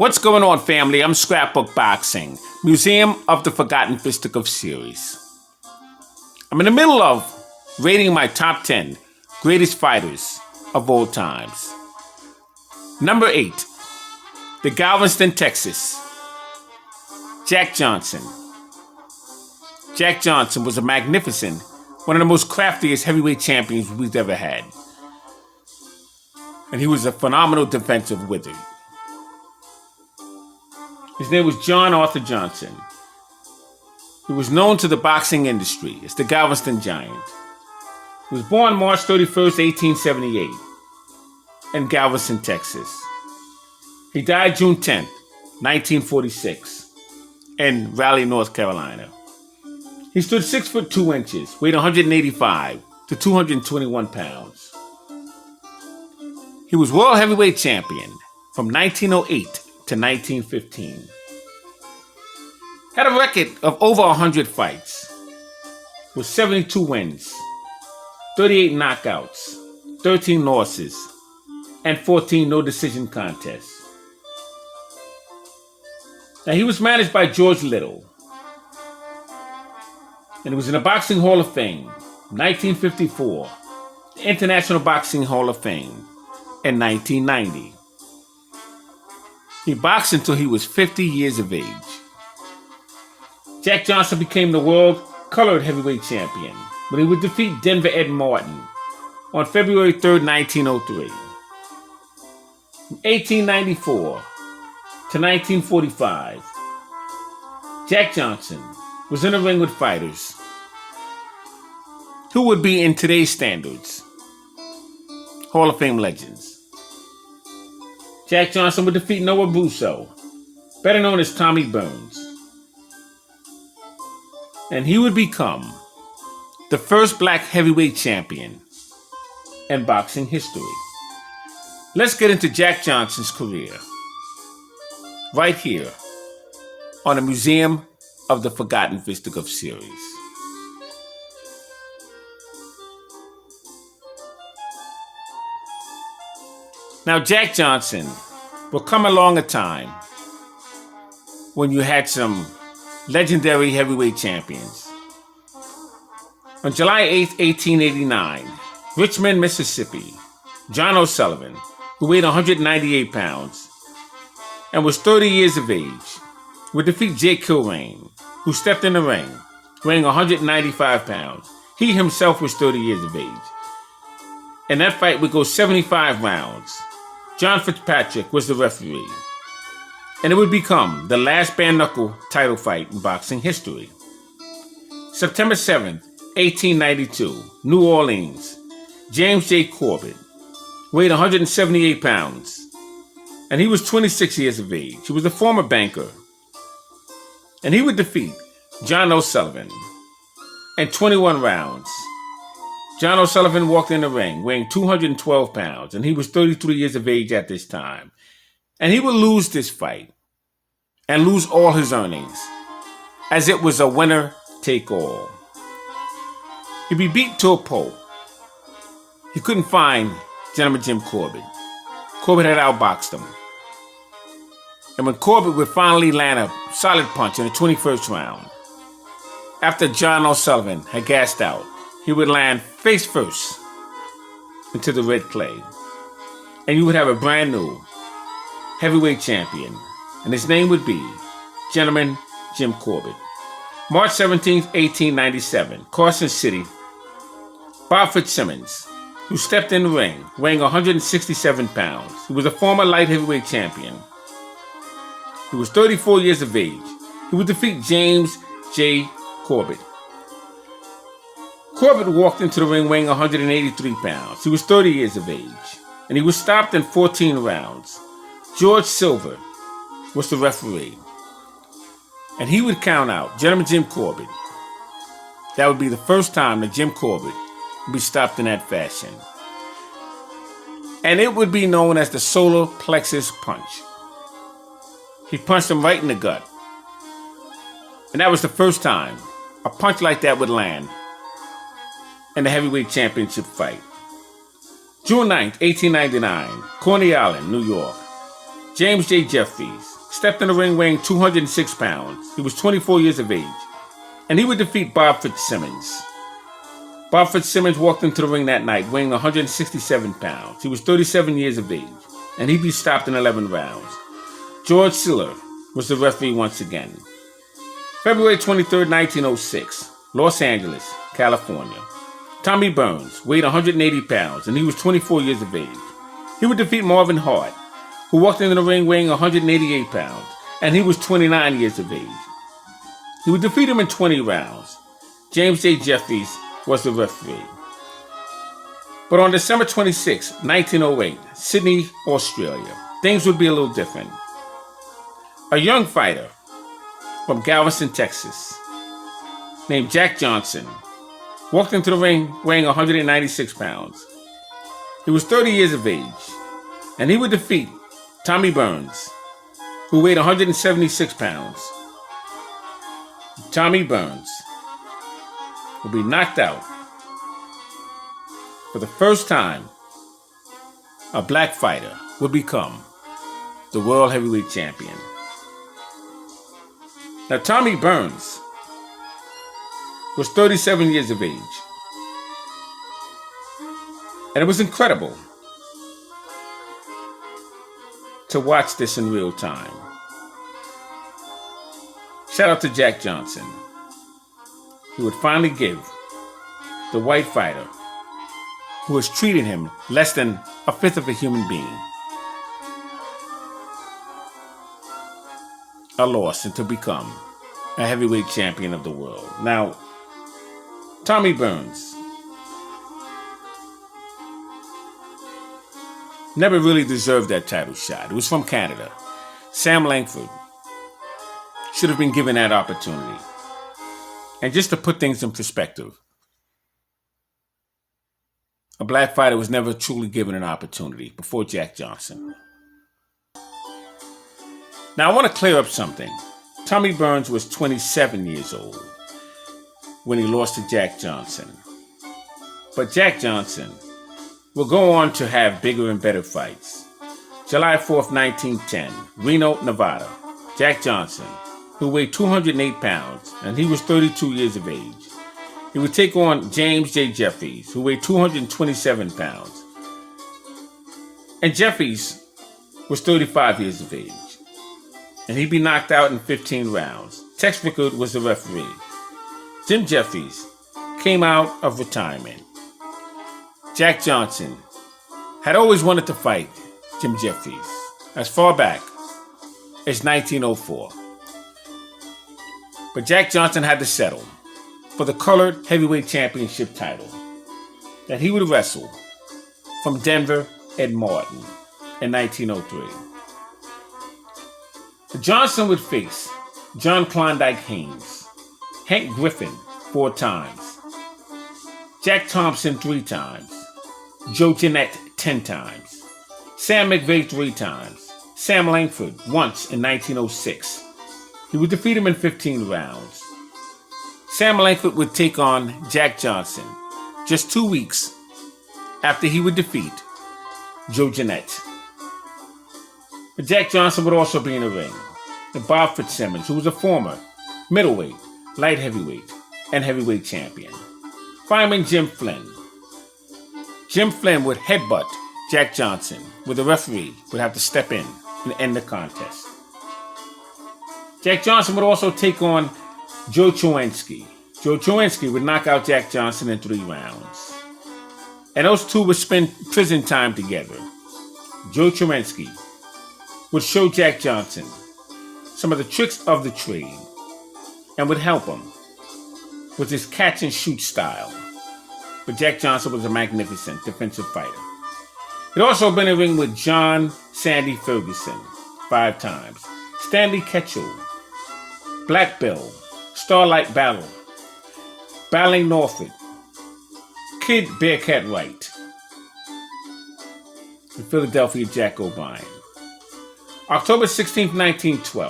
What's going on, family? I'm Scrapbook Boxing, Museum of the Forgotten Fisticuffs series. I'm in the middle of rating my top 10 greatest fighters of all times. Number 8, the Galveston, Texas, Jack Johnson. Jack Johnson was a magnificent, one of the most craftiest heavyweight champions we've ever had. And he was a phenomenal defensive wizard. His name was John Arthur Johnson. He was known to the boxing industry as the Galveston Giant. He was born March 31st, 1878 in Galveston, Texas. He died June 10th, 1946 in Raleigh, North Carolina. He stood 6 foot 2 inches, weighed 185 to 221 pounds. He was world heavyweight champion from 1908 to 1915. Had a record of over 100 fights, with 72 wins, 38 knockouts, 13 losses, and 14 no-decision contests. Now, he was managed by George Little, and he was in the Boxing Hall of Fame, 1954, the International Boxing Hall of Fame, in 1990. He boxed until he was 50 years of age. Jack Johnson became the world colored heavyweight champion when he would defeat Denver Ed Martin on February 3rd, 1903. From 1894 to 1945, Jack Johnson was in the ring with fighters who would be, in today's standards, Hall of Fame legends. Jack Johnson would defeat Noah Busso, better known as Tommy Burns. And he would become the first black heavyweight champion in boxing history. Let's get into Jack Johnson's career right here on the Museum of the Forgotten Fisticuffs series. Now, Jack Johnson will come along a time when you had some legendary heavyweight champions. On July 8, 1889, Richmond, Mississippi, John O'Sullivan, who weighed 198 pounds and was 30 years of age, would defeat Jake Kilrain, who stepped in the ring, weighing 195 pounds. He himself was 30 years of age. And that fight would go 75 rounds. John Fitzpatrick was the referee. And it would become the last bare-knuckle title fight in boxing history. September 7th, 1892, New Orleans. James J. Corbett weighed 178 pounds, and he was 26 years of age. He was a former banker. And he would defeat John O'Sullivan in 21 rounds. John O'Sullivan walked in the ring weighing 212 pounds, and he was 33 years of age at this time. And he would lose this fight and lose all his earnings, as it was a winner-take-all. He'd be beat to a pulp. He couldn't find Gentleman Jim Corbett. Corbett had outboxed him. And when Corbett would finally land a solid punch in the 21st round, after John O'Sullivan had gassed out, he would land face first into the red clay. And you would have a brand new heavyweight champion, and his name would be Gentleman Jim Corbett. March 17th, 1897, Carson City, Bob Fitzsimmons, who stepped in the ring weighing 167 pounds. He was a former light heavyweight champion. He was 34 years of age. He would defeat James J. Corbett. Corbett walked into the ring weighing 183 pounds. He was 30 years of age, and he was stopped in 14 rounds. George Silver was the referee, and he would count out Gentleman Jim Corbett. That would be the first time that Jim Corbett would be stopped in that fashion. And it would be known as the solar plexus punch. He punched him right in the gut. And that was the first time a punch like that would land in the heavyweight championship fight. June 9th, 1899, Coney Island, New York. James J. Jeffries, stepped in the ring weighing 206 pounds. He was 24 years of age, and he would defeat Bob Fitzsimmons. Bob Fitzsimmons walked into the ring that night weighing 167 pounds. He was 37 years of age, and he'd be stopped in 11 rounds. George Siller was the referee once again. February 23, 1906, Los Angeles, California. Tommy Burns weighed 180 pounds, and he was 24 years of age. He would defeat Marvin Hart, who walked into the ring weighing 188 pounds, and he was 29 years of age. He would defeat him in 20 rounds. James J. Jeffries was the referee. But on December 26, 1908, Sydney, Australia, things would be a little different. A young fighter from Galveston, Texas, named Jack Johnson, walked into the ring weighing 196 pounds. He was 30 years of age, and he would defeat Tommy Burns, who weighed 176 pounds. Tommy Burns would be knocked out. For the first time, a black fighter would become the World Heavyweight Champion. Now, Tommy Burns was 37 years of age. And it was incredible to watch this in real time. Shout out to Jack Johnson, who would finally give the white fighter, who was treating him less than a fifth of a human being, a loss and to become a heavyweight champion of the world. Now, Tommy Burns never really deserved that title shot. It was from Canada. Sam Langford should have been given that opportunity. And just to put things in perspective, a black fighter was never truly given an opportunity before Jack Johnson. Now, I want to clear up something. Tommy Burns was 27 years old when he lost to Jack Johnson. But Jack Johnson will go on to have bigger and better fights. July 4th, 1910, Reno, Nevada. Jack Johnson, who weighed 208 pounds, and he was 32 years of age. He would take on James J. Jeffries, who weighed 227 pounds. And Jeffries was 35 years of age, and he'd be knocked out in 15 rounds. Tex Rickard was the referee. Jim Jeffries came out of retirement. Jack Johnson had always wanted to fight Jim Jeffries as far back as 1904. But Jack Johnson had to settle for the colored heavyweight championship title that he would wrestle from Denver Ed Martin in 1903. Johnson would face John Klondike Haynes, Hank Griffin 4 times, Jack Thompson 3 times, Joe Jeanette 10 times, Sam McVeigh 3 times, Sam Langford once in 1906. He would defeat him in 15 rounds. Sam Langford would take on Jack Johnson just 2 weeks after he would defeat Joe Jeanette. But Jack Johnson would also be in the ring. And Bob Fitzsimmons, who was a former middleweight, light heavyweight, and heavyweight champion. Fireman Jim Flynn. Jim Flynn would headbutt Jack Johnson, where the referee would have to step in and end the contest. Jack Johnson would also take on Joe Chowinski. Joe Chowinski would knock out Jack Johnson in 3 rounds. And those two would spend prison time together. Joe Chowinski would show Jack Johnson some of the tricks of the trade and would help him with his catch and shoot style. But Jack Johnson was a magnificent defensive fighter. He'd also been in the ring with John Sandy Ferguson 5 times, Stanley Ketchel, Black Bill, Starlight Battle, Battling Norfolk, Kid Bearcat Wright, and Philadelphia Jack O'Brien. October 16, 1912.